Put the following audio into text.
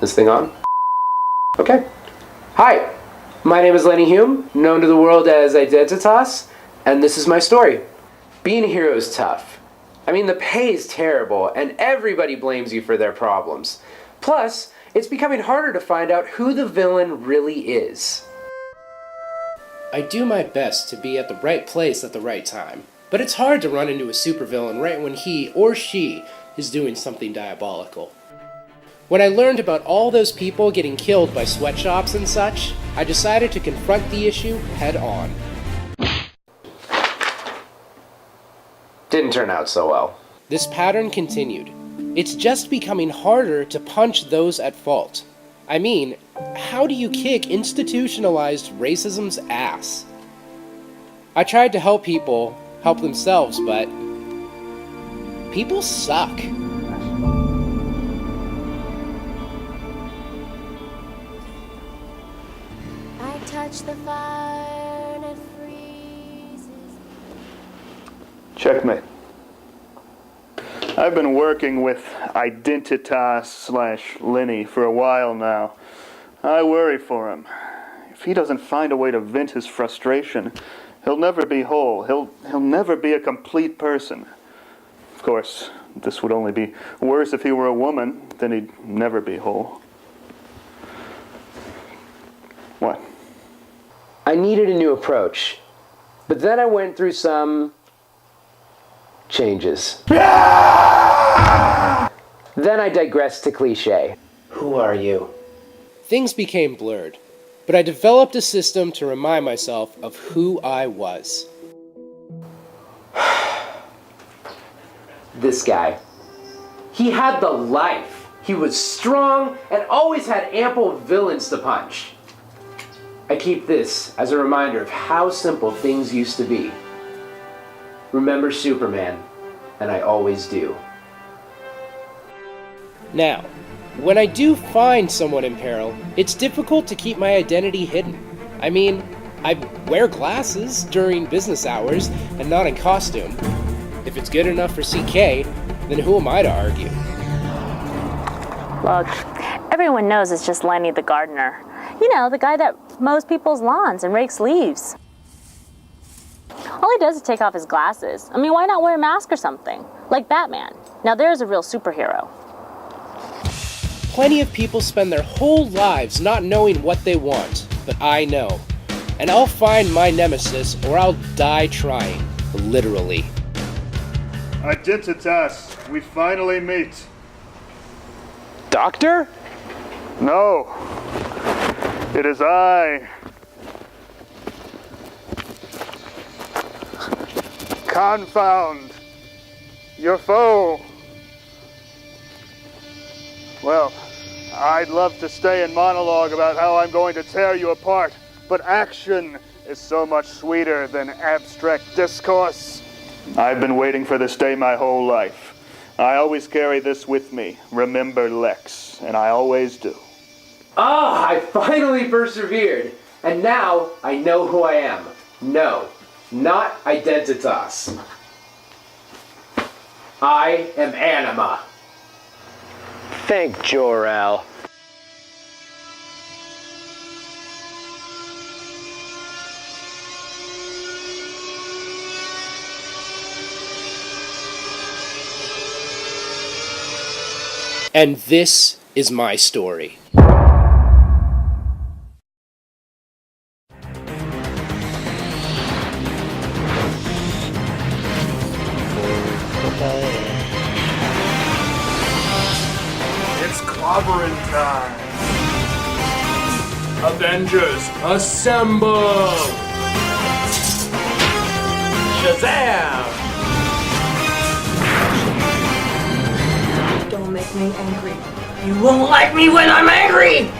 This thing on? Okay. Hi, my name is Lenny Hume, known to the world as Identitas, and this is my story. Being a hero is tough. I mean, the pay is terrible, and everybody blames you for their problems. Plus, it's becoming harder to find out who the villain really is. I do my best to be at the right place at the right time, but it's hard to run into a supervillain right when he or she is doing something diabolical. When I learned about all those people getting killed by sweatshops and such, I decided to confront the issue head on. Didn't turn out so well. This pattern continued. It's just becoming harder to punch those at fault. I mean, how do you kick institutionalized racism's ass? I tried to help people help themselves, but people suck. I touch the fire and it freezes. Checkmate. I've been working with Identitas/Lenny for a while now. I worry for him. If he doesn't find a way to vent his frustration, he'll never be whole. He'll never be a complete person. Of course, this would only be worse if he were a woman, then he'd never be whole. What? I needed a new approach, but then I went through some changes. Then I digressed to cliche. Who are you? Things became blurred, but I developed a system to remind myself of who I was. This guy. He had the life. He was strong and always had ample villains to punch. I keep this as a reminder of how simple things used to be. Remember Superman, and I always do. Now, when I do find someone in peril, it's difficult to keep my identity hidden. I mean, I wear glasses during business hours and not in costume. If it's good enough for CK, then who am I to argue? Look, everyone knows it's just Lenny the gardener. You know, the guy that mows people's lawns and rakes leaves. All he does is take off his glasses. I mean, why not wear a mask or something? Like Batman. Now there's a real superhero. Plenty of people spend their whole lives not knowing what they want, but I know. And I'll find my nemesis or I'll die trying. Literally. Identitas, we finally meet. Doctor? No. It is I. Confound your foe. Well, I'd love to stay and monologue about how I'm going to tear you apart, but action is so much sweeter than abstract discourse. I've been waiting for this day my whole life. I always carry this with me. Remember Lex, and I always do. Ah, I finally persevered. And now I know who I am. No, not Identitas. I am Anima. Thank Jor-El. And this is my story. It's clobbering time. Avengers, assemble! Shazam! Don't make me angry. You won't like me when I'm angry!